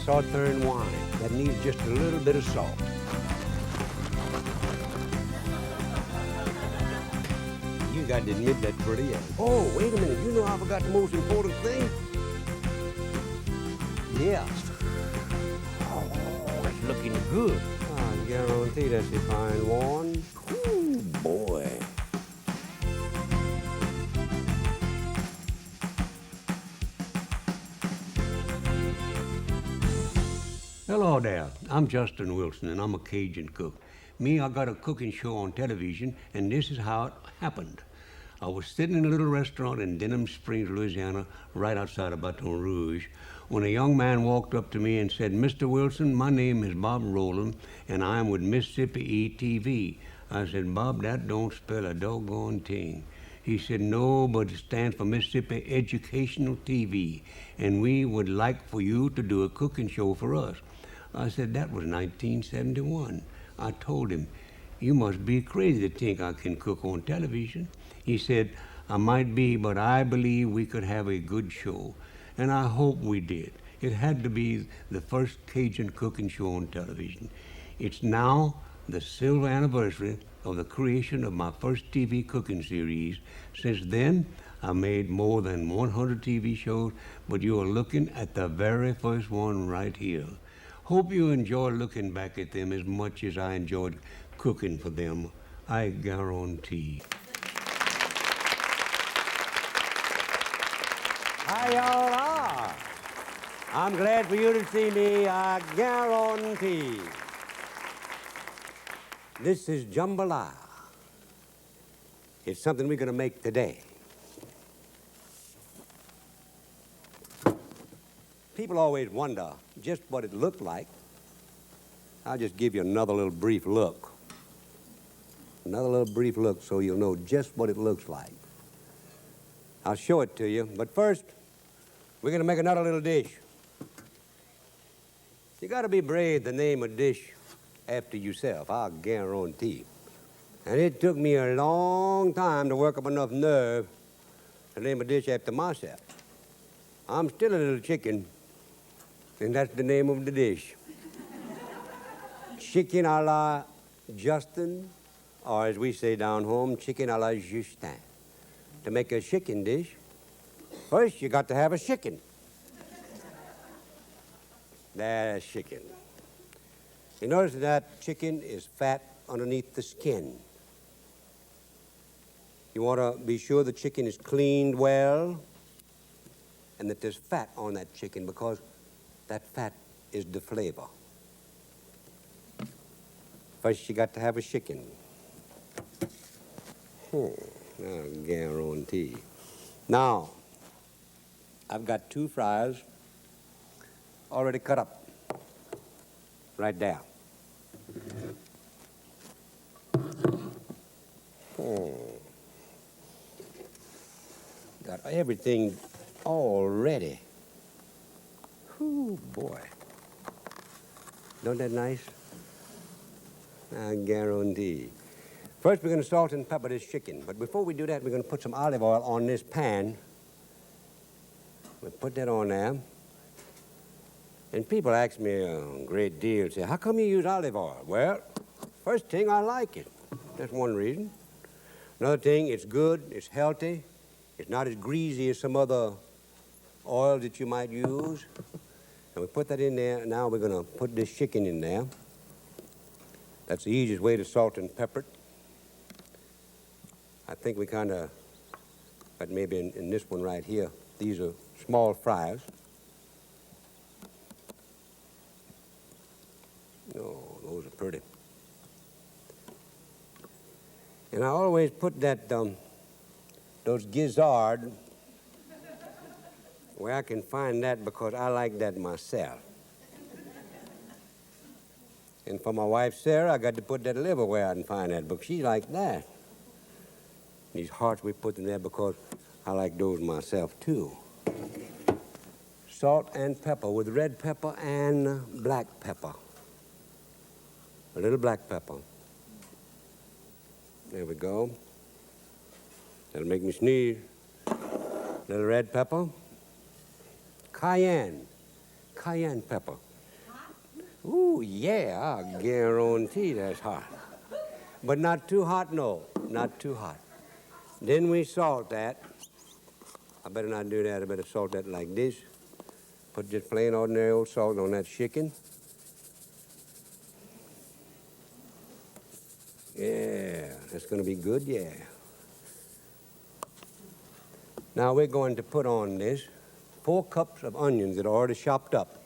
Southern wine that needs just a little bit of salt. You got to admit that's pretty. Oh, wait a minute. You know I forgot the most important thing? Yeah. Oh, it's looking good. I guarantee that's a fine one. Ooh, boy. Hello there. I'm Justin Wilson, and I'm a Cajun cook. Me, I got a cooking show on television, and this is how it happened. I was sitting in a little restaurant in Denham Springs, Louisiana, right outside of Baton Rouge, when a young man walked up to me and said, "Mr. Wilson, my name is Bob Rowland, and I am with Mississippi ETV." I said, "Bob, that don't spell a doggone thing." He said, "No, but it stands for Mississippi Educational TV, and we would like for you to do a cooking show for us." I said, "That was 1971. I told him, "You must be crazy to think I can cook on television." He said, "I might be, but I believe we could have a good show." And I hope we did. It had to be the first Cajun cooking show on television. It's now the silver anniversary of the creation of my first TV cooking series. Since then, I made more than 100 TV shows, but you are looking at the very first one right here. Hope you enjoy looking back at them as much as I enjoyed cooking for them. I guarantee. Hi, y'all are. I'm glad for you to see me, I guarantee. This is jambalaya. It's something we're going to make today. People always wonder just what it looked like. I'll just give you another little brief look. Another little brief look so you'll know just what it looks like. I'll show it to you, but first, we're going to make another little dish. You got to be brave to name a dish after yourself, I'll guarantee. And it took me a long time to work up enough nerve to name a dish after myself. I'm still a little chicken, and that's the name of the dish. Chicken a la Justin, or as we say down home, chicken a la Justin. To make a chicken dish, first you got to have a chicken. That's chicken. You notice that chicken is fat underneath the skin. You want to be sure the chicken is cleaned well and that there's fat on that chicken because that fat is the flavor. First, you got to have a chicken. I guarantee. Now, I've got 2 fries already cut up right there. Got everything all ready. Whew, boy. Don't that nice? I guarantee. First, we're going to salt and pepper this chicken. But before we do that, we're going to put some olive oil on this pan. We'll put that on there. And people ask me a great deal, say, "How come you use olive oil?" Well, first thing, I like it. That's one reason. Another thing, it's good, it's healthy. It's not as greasy as some other oil that you might use. And we put that in there. Now we're going to put this chicken in there. That's the easiest way to salt and pepper it. I think we kind of, but maybe in this one right here, these are small fries. Oh, those are pretty. And I always put that, those gizzard where I can find that because I like that myself. And for my wife, Sarah, I got to put that liver where I can find that because she likes that. These hearts we put in there because I like those myself, too. Salt and pepper with red pepper and black pepper. A little black pepper. There we go. That'll make me sneeze. A little red pepper. Cayenne pepper. Ooh, yeah, I guarantee that's hot. But not too hot, no, not too hot. Then we salt that. I better not do that. I better salt that like this. Put just plain ordinary old salt on that chicken. Yeah, that's going to be good, yeah. Now we're going to put on this 4 cups of onions that are already chopped up.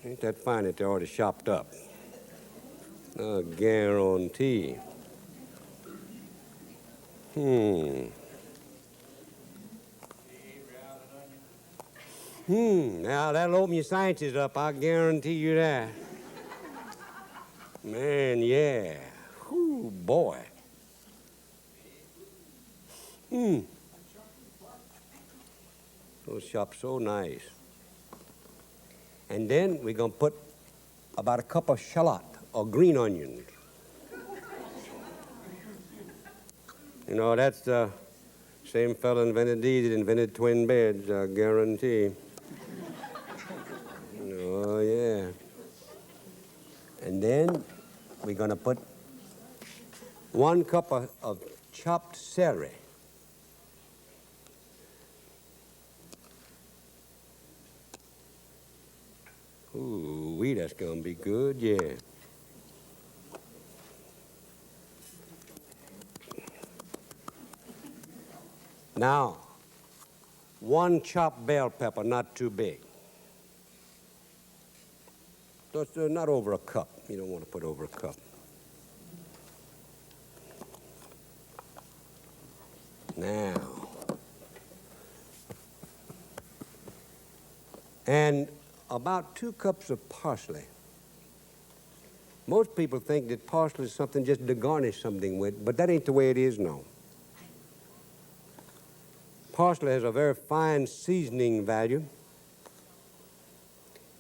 Ain't that fine that they're already chopped up? I guarantee. Now that'll open your sciences up, I guarantee you that. Man, yeah. Whew, boy. Those chopped so nice. And then we're going to put about a cup of shallot or green onions. You know, that's the same fellow invented these that invented twin beds, I guarantee. Oh, yeah. And then we're going to put 1 cup of chopped celery. Ooh, that's going to be good, yeah. Now, 1 chopped bell pepper, not too big. Just not over a cup. You don't want to put over a cup. Now. And about 2 cups of parsley. Most people think that parsley is something just to garnish something with, but that ain't the way it is now. Parsley has a very fine seasoning value.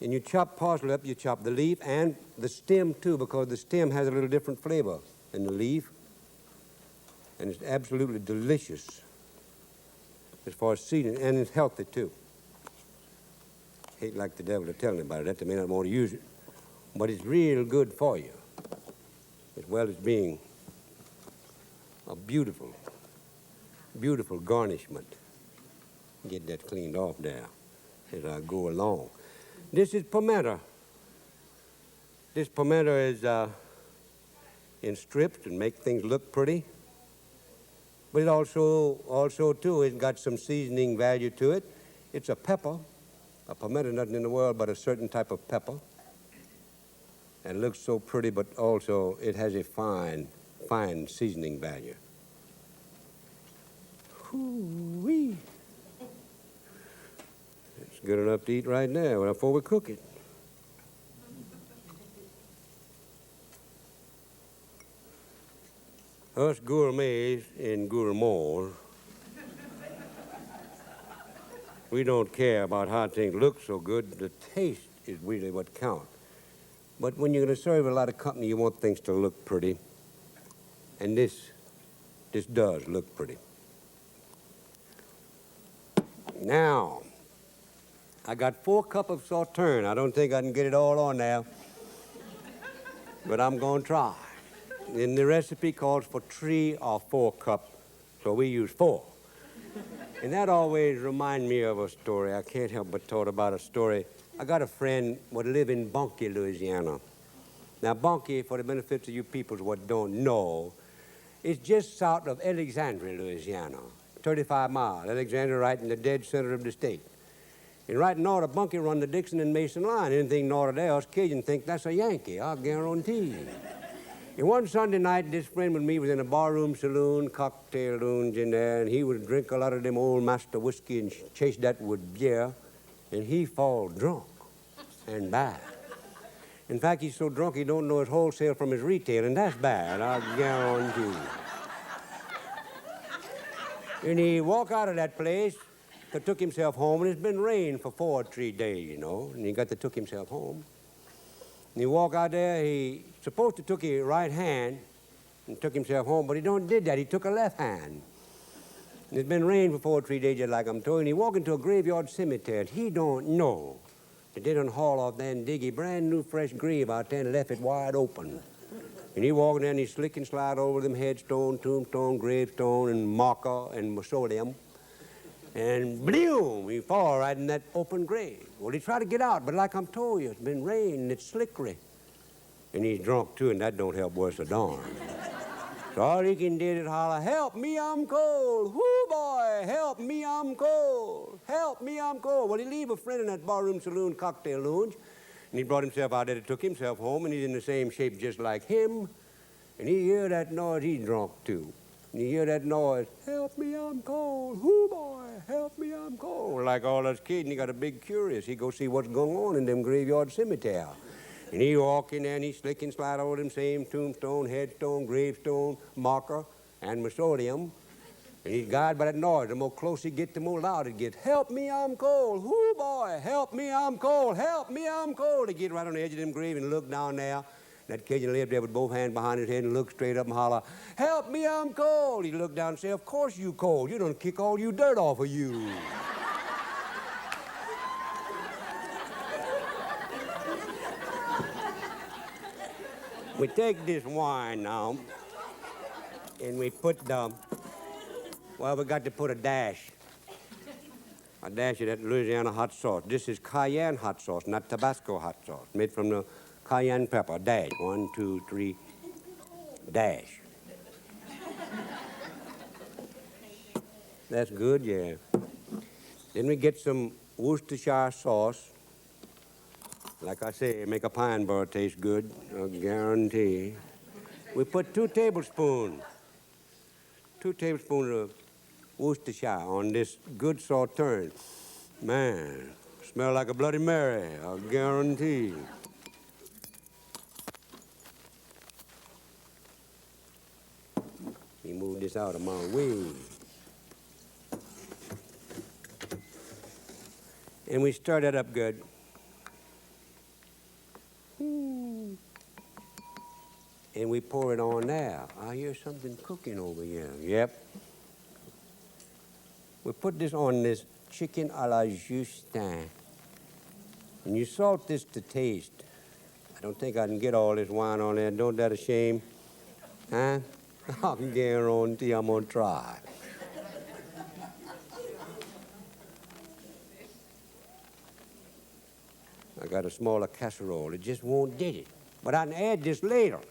And you chop parsley up, you chop the leaf and the stem too, because the stem has a little different flavor than the leaf. And it's absolutely delicious as far as seasoning, and it's healthy too. Hate like the devil to tell anybody that, they may not want to use it. But it's real good for you, as well as being a beautiful, beautiful garnishment. Get that cleaned off there as I go along. This is pimento. This pimento is in strips and make things look pretty. But it also too, it's got some seasoning value to it. It's a pepper. A pimento, nothing in the world but a certain type of pepper. And it looks so pretty, but also it has a fine, fine seasoning value. Whoo-wee. It's good enough to eat right now before we cook it. Us gourmets and gourmands, we don't care about how things look so good. The taste is really what counts. But when you're going to serve a lot of company, you want things to look pretty. And this does look pretty. Now, I got 4 cups of sauterne. I don't think I can get it all on there, but I'm going to try. And the recipe calls for 3 or 4 cups, so we use 4. And that always reminds me of a story. I can't help but talk about a story. I got a friend what live in Bunkie, Louisiana. Now, Bunkie, for the benefit of you people what don't know, is just south of Alexandria, Louisiana, 35 miles. Alexandria right in the dead center of the state. And right north of Bunkie run the Dixon and Mason line. Anything north of there, us Cajun think that's a Yankee, I guarantee. And one Sunday night, this friend with me was in a barroom saloon, cocktail lounge in there, and he would drink a lot of them old master whiskey and chase that with beer, and he fall drunk and bad. In fact, he's so drunk he don't know his wholesale from his retail, and that's bad, I guarantee. And he walked out of that place, took himself home, and it's been rain for 4 or 3 days, you know, and he got to took himself home. And he walked out there, he supposed to took his right hand and took himself home, but he don't did that. He took a left hand. And it's been rain for 4 or 3 days, just like I'm told, and he walked into a graveyard cemetery, and he don't know And they done haul off there and dig a brand new fresh grave out there and left it wide open. And he walking there and he slick and slide over them headstone, tombstone, gravestone, and marker and mausoleum. And bloom, he fall right in that open grave. Well, he tried to get out, but like I'm told you, it's been raining and it's slickery. And he's drunk too, and that don't help worse a darn. So all he can do is holler, help me, I'm cold. Whoo, boy, help me, I'm cold. Help me, I'm cold. Well, he leave a friend in that barroom saloon cocktail lounge, and he brought himself out there and took himself home, and he's in the same shape just like him. And he hear that noise, he's drunk too. And you hear that noise, help me, I'm cold. Whoo, boy, help me, I'm cold. Like all us kids, and he got a big curious. He go see what's going on in them graveyard cemetery. And he walk in there and he slick and slide over them same tombstone, headstone, gravestone, marker, and mausoleum. And he's guided by that noise. The more close he gets, the more loud it gets. Help me, I'm cold. Whoo, boy, help me, I'm cold. Help me, I'm cold. He get right on the edge of them grave and look down there. That Cajun lay up there with both hands behind his head and look straight up and holler, help me, I'm cold. He look down and say, of course you cold. You done kick all you dirt off of you. We take this wine now, and we put well, we got to put a dash of that Louisiana hot sauce. This is cayenne hot sauce, not Tabasco hot sauce, made from the cayenne pepper. Dash, 1, 2, 3, dash. That's good, yeah. Then we get some Worcestershire sauce. Like I say, make a pine bar taste good, I guarantee. We put 2 tablespoons of Worcestershire on this good sauterne. Man, smell like a Bloody Mary, I guarantee. Let me move this out of my way. And we stir that up good. And we pour it on there. I hear something cooking over here. Yep. We put this on this chicken a la Justin. And you salt this to taste. I don't think I can get all this wine on there. Don't that a shame? Huh? I can guarantee I'm gonna try. I got a smaller casserole. It just won't get it. But I can add this later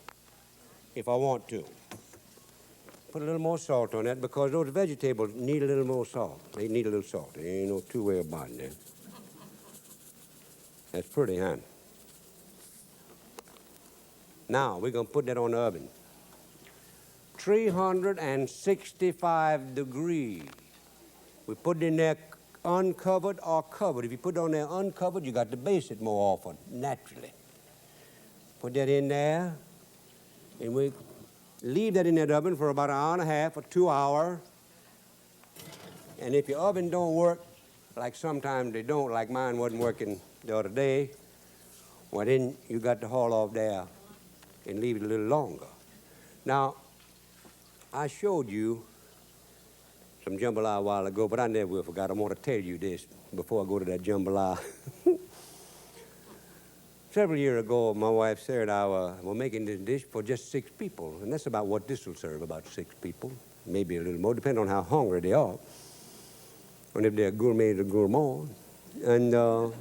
if I want to. Put a little more salt on that because those vegetables need a little more salt. They need a little salt. There ain't no two-way about it. That's pretty, huh? Now, we're going to put that on the oven. 365 degrees. We put it in there uncovered or covered. If you put it on there uncovered, you got to baste it more often, naturally. Put that in there, and we leave that in that oven for about 1.5 hours or 2 hours. And if your oven don't work, like sometimes they don't, like mine wasn't working the other day, well, then you got to haul off there and leave it a little longer. Now, I showed you some jambalaya a while ago, but I never will forgot. I want to tell you this before I go to that jambalaya. Several years ago, my wife Sarah and I were making this dish for just 6 people, and that's about what this will serve, about 6 people, maybe a little more, depending on how hungry they are, and if they're gourmet or gourmand. And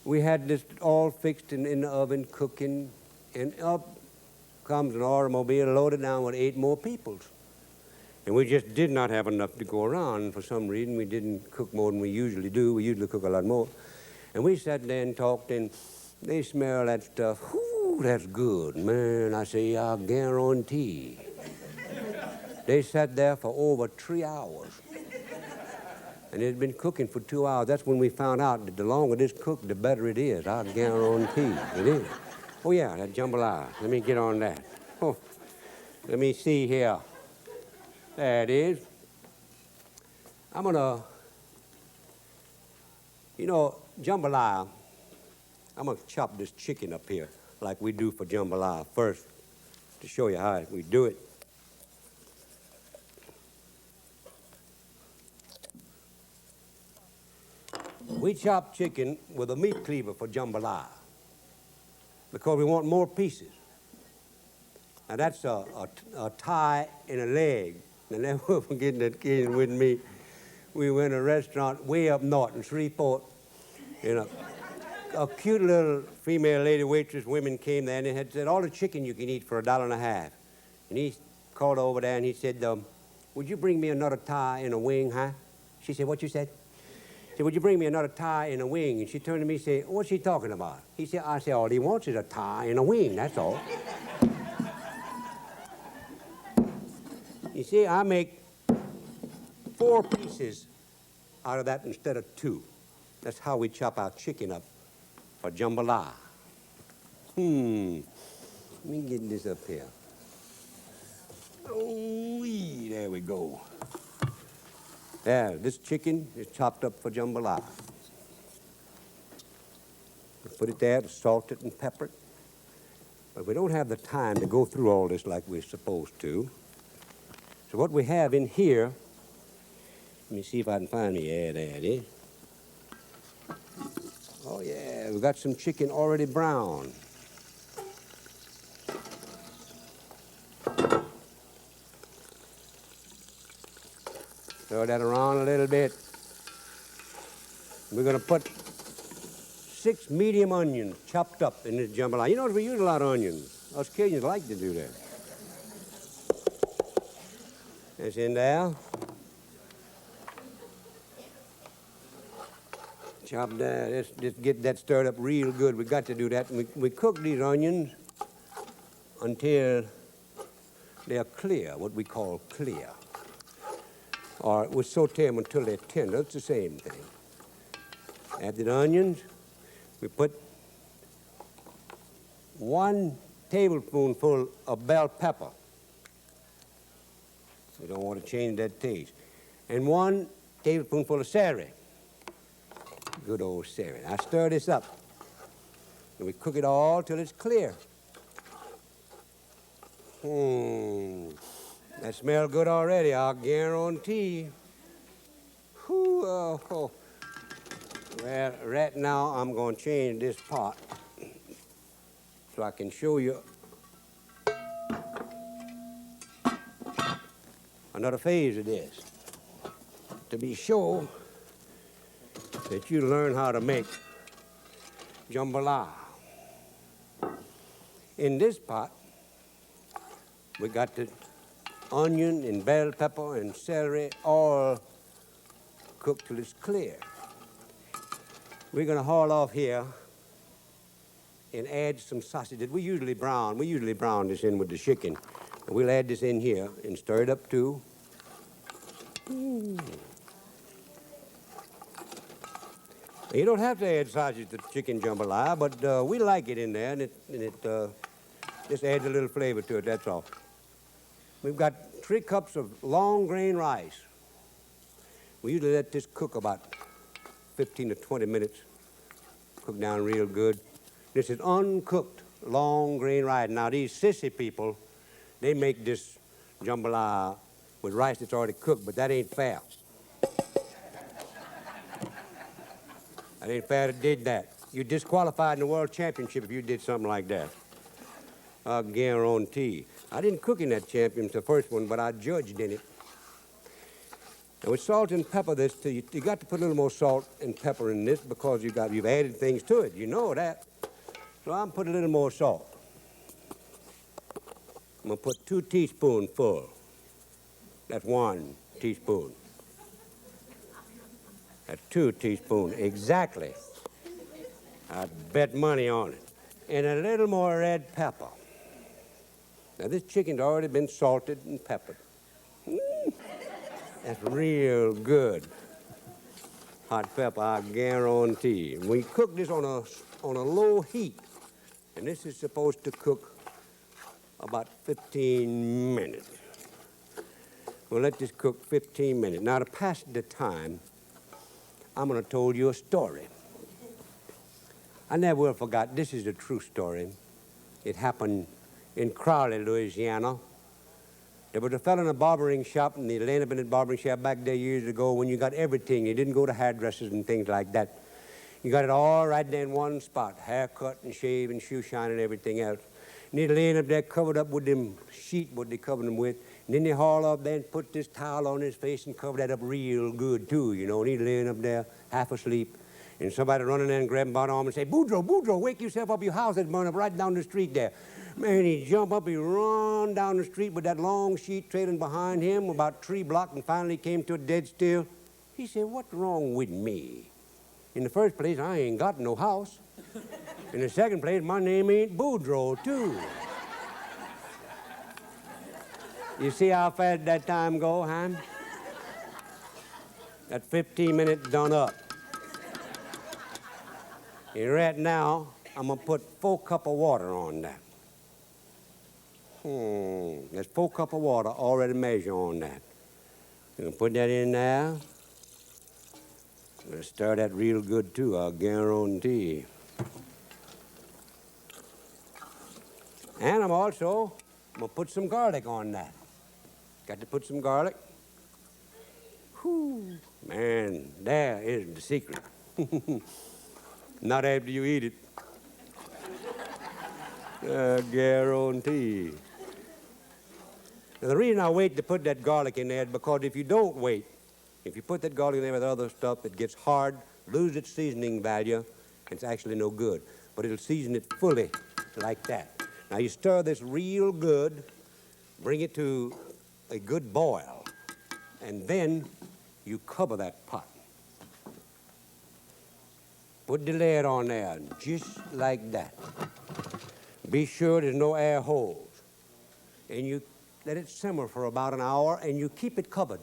we had this all fixed in the oven, cooking, and up comes an automobile loaded down with 8 more people. And we just did not have enough to go around. For some reason, we didn't cook more than we usually do. We usually cook a lot more. And we sat there and talked, and they smell that stuff. Whoo, that's good, man. I say, I guarantee. They sat there for over 3 hours. And it had been cooking for 2 hours. That's when we found out that the longer this cooked, the better it is. I guarantee it is. Oh, yeah, that jambalaya. Let me get on that. Oh, let me see here. There it is. I'm going to, jambalaya, I'm going to chop this chicken up here like we do for jambalaya first to show you how we do it. We chop chicken with a meat cleaver for jambalaya because we want more pieces. Now that's a thigh and a leg. And never forget that occasion with me. We went to a restaurant way up north in Shreveport, and a cute little female lady waitress, women came there, and they had said, all the chicken you can eat for $1.50. And he called over there, and he said, would you bring me another thigh and a wing, huh? She said, what you said? He said, would you bring me another thigh and a wing? And she turned to me and said, what's he talking about? I said, all he wants is a thigh and a wing, that's all. You see, I make 4 pieces out of that instead of 2. That's how we chop our chicken up for jambalaya. Let me get this up here. Oh, there we go. There, this chicken is chopped up for jambalaya. Put it there, salt it and pepper it. But we don't have the time to go through all this like we're supposed to. So what we have in here, let me see if I can find it. Yeah, there it is. Oh, yeah, we've got some chicken already brown. Throw that around a little bit. We're going to put 6 medium onions chopped up in this jambalaya. You know, we use a lot of onions. Us Cajuns like to do that. It's in there. Chop that. Let's just get that stirred up real good. We got to do that. We cook these onions until they're clear, what we call clear. Or we saute them until they're tender. It's the same thing. Add the onions. We put 1 tablespoonful of bell pepper. We don't want to change that taste. And 1 tablespoonful of celery. Good old celery. Now stir this up. And we cook it all till it's clear. That smells good already, I'll guarantee. Well, right now I'm going to change this pot so I can show you another phase of this, to be sure that you learn how to make jambalaya. In this pot, we got the onion and bell pepper and celery all cooked till it's clear. We're going to haul off here and add some sausage. We usually brown this in with the chicken. We'll add this in here and stir it up too. You don't have to add sausage to chicken jambalaya, but we like it in there, and it just adds a little flavor to it, that's all. We've got 3 cups of long grain rice. We usually let this cook about 15 to 20 minutes, cook down real good. This is uncooked long grain rice. Now these sissy people, they make this jambalaya with rice that's already cooked, but that ain't fair. That ain't fair to did that. You're disqualified in the world championship if you did something like that. I guarantee. I didn't cook in that championship, the first one, but I judged in it. And with salt and pepper this, you got to put a little more salt and pepper in this because you've added things to it. You know that. So I'm putting a little more salt. I'm going to put 2 teaspoonfuls. That's 1 teaspoon. That's 2 teaspoons, exactly. I'd bet money on it. And a little more red pepper. Now this chicken's already been salted and peppered. That's real good. Hot pepper, I guarantee. We cook this on a low heat, and this is supposed to cook about 15 minutes. We'll let this cook 15 minutes. Now to pass the time, I'm going to tell you a story. I never will forgot. This is a true story. It happened in Crowley, Louisiana. There was a fellow in a barbering shop, and he landed up in a barbering shop back there years ago when you got everything. You didn't go to hairdressers and things like that. You got it all right there in one spot, haircut and shave and shoe shine and everything else. And he'd laying up there covered up with them sheet what they covered him with. And then they haul up there and put this towel on his face and cover that up real good too, you know. And he'd laying up there half asleep. And somebody running there and grab him by the arm and say, Boudreaux, wake yourself up. Your house is burning up right down the street there. Man, he'd jump up, he'd run down the street with that long sheet trailing behind him about 3 blocks and finally came to a dead still. He said, what's wrong with me? In the first place, I ain't got no house. In the second place, my name ain't Boudreaux, too. You see how fast that time go, huh? That 15 minutes done up. And right now, I'm going to put 4 cups of water on that. There's 4 cups of water already measured on that. I'm going to put that in there. I'm going to stir that real good, too, I'll guarantee. And I'm going to put some garlic on that. Got to put some garlic. Whew, man, there is the secret. Not after you eat it. I guarantee. Now, the reason I wait to put that garlic in there is because if you don't wait, if you put that garlic in there with other stuff, it gets hard, loses its seasoning value, and it's actually no good. But it'll season it fully like that. Now, you stir this real good, bring it to a good boil, and then you cover that pot. Put the lid on there, just like that. Be sure there's no air holes. And you let it simmer for about an hour, and you keep it covered.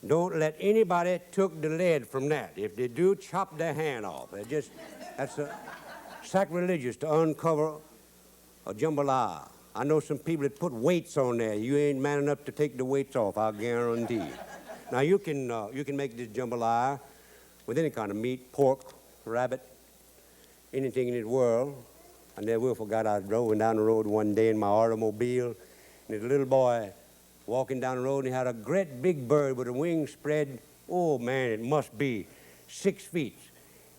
Don't let anybody took the lid from that. If they do, chop their hand off. That's sacrilegious to uncover a jambalaya. I know some people that put weights on there. You ain't man enough to take the weights off, I'll guarantee. Now, you can make this jambalaya with any kind of meat, pork, rabbit, anything in this world. I never forgot I drove down the road one day in my automobile, and there's a little boy walking down the road, and he had a great big bird with a wing spread. Oh, man, it must be 6 feet.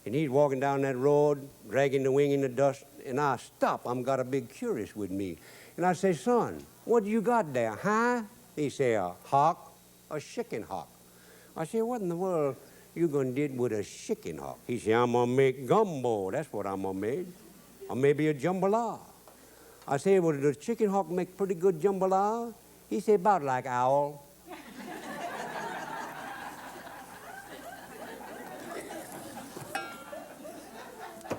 And he's walking down that road, dragging the wing in the dust, and I stop. I'm got a big curious with me. And I say, son, what do you got there, huh? He say, a hawk, a chicken hawk. I say, what in the world you gonna do with a chicken hawk? He say, I'm gonna make gumbo. That's what I'm gonna make. Or maybe a jambalaya. I say, well, does chicken hawk make pretty good jambalaya? He say, about like owl.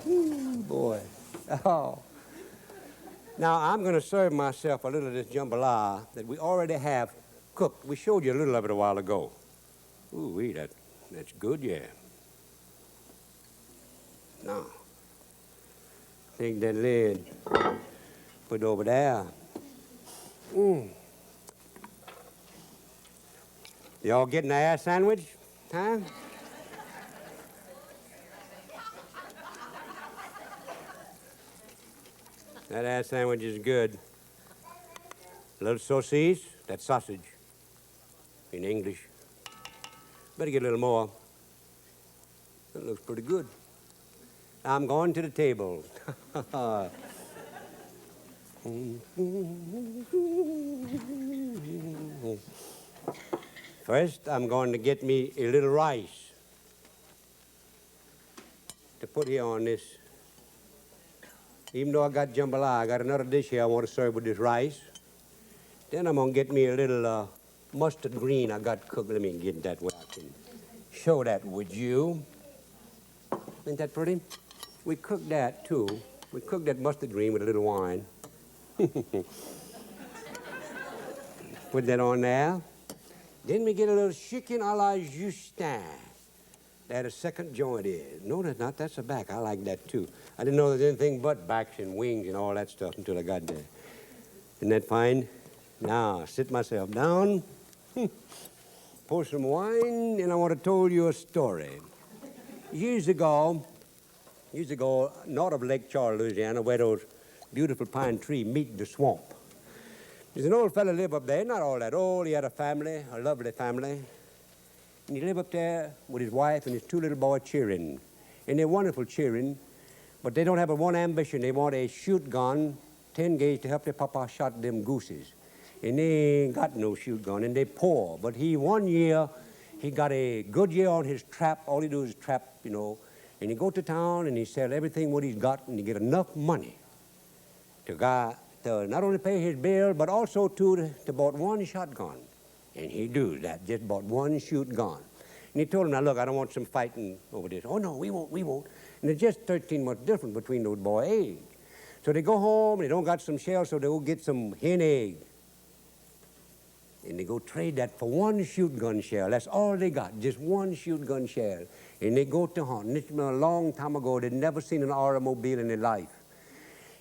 Ooh, boy. Oh. Now, I'm going to serve myself a little of this jambalaya that we already have cooked. We showed you a little of it a while ago. Ooh, that's good, yeah. Now, take that lid, put it over there. Y'all getting an air sandwich, huh? That ass sandwich is good. A little saucisse, that's sausage in English. Better get a little more. That looks pretty good. I'm going to the table. First, I'm going to get me a little rice to put here on this. Even though I got jambalaya, I got another dish here I want to serve with this rice. Then I'm going to get me a little mustard green I got cooked. Let me get that where I can show that with you. Isn't that pretty? We cooked that, too. We cooked that mustard green with a little wine. Put that on there. Then we get a little chicken a la Justin. That a second joint is. No, that's not. That's a back. I like that, too. I didn't know there's anything but backs and wings and all that stuff until I got there. Isn't that fine? Now, sit myself down, pour some wine, and I want to tell you a story. Years ago, north of Lake Charles, Louisiana, where those beautiful pine trees meet the swamp, There's an old fella live up there, not all that old. He had a family, a lovely family. And he lived up there with his wife and his two little boys cheering. And they're wonderful cheering, but they don't have but one ambition. They want a shoot gun, 10 gauge, to help their papa shot them gooses. And they ain't got no shoot gun, and they poor. But one year, he got a good year on his trap. All he do is trap, you know. And he go to town and he sell everything what he's got, and he get enough money to not only pay his bill, but also to bought one shotgun. And he do that, just bought one shoot gun. And he told him, now look, I don't want some fighting over this. Oh no, we won't. And there's just 13 months difference between those boy age. So they go home, and they don't got some shells, so they go get some hen eggs. And they go trade that for one shoot gun shell. That's all they got, just one shoot gun shell. And they go to hunt. And it's been a long time ago. They'd never seen an automobile in their life.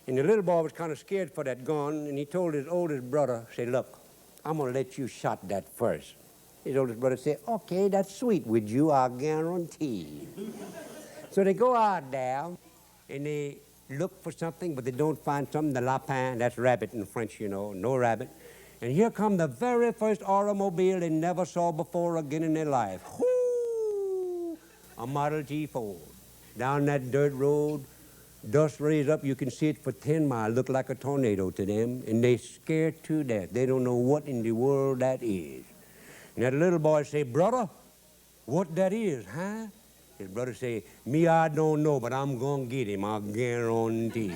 And the little boy was kind of scared for that gun, and he told his oldest brother, say, look, I'm going to let you shot that first. His oldest brother said, okay, that's sweet with you, I guarantee. So they go out there, and they look for something, but they don't find something. The lapin, that's rabbit in French, you know, no rabbit. And here come the very first automobile they never saw before again in their life. Whoo! A Model T Ford. Down that dirt road, dust raised up, you can see it for 10 miles. Look like a tornado to them, and they scared to death. They don't know what in the world that is. And that little boy say, brother, what that is, huh? His brother say, me, I don't know, but I'm gonna get him, I guarantee.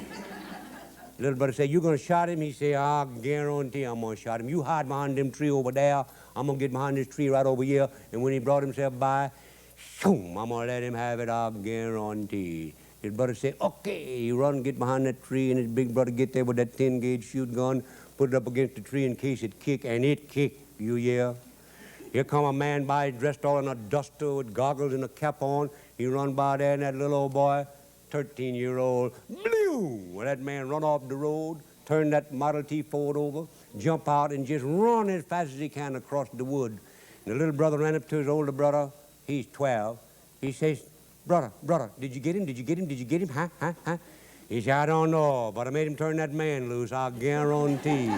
Little brother say, you gonna shot him? He say, I guarantee I'm gonna shot him. You hide behind them tree over there. I'm gonna get behind this tree right over here. And when he brought himself by, shoom, I'm gonna let him have it, I guarantee. His brother say, okay. He run, get behind that tree, and his big brother get there with that 10 gauge shoot gun, put it up against the tree in case it kick, and it kick, you hear? Here come a man by, dressed all in a duster with goggles and a cap on. He run by there, and that little old boy, 13-year-old, blew! Well, that man run off the road, turn that Model T Ford over, jump out, and just run as fast as he can across the wood. And the little brother ran up to his older brother. He's 12. He says, brother, did you get him? Huh? He said, I don't know, but I made him turn that man loose, I guarantee.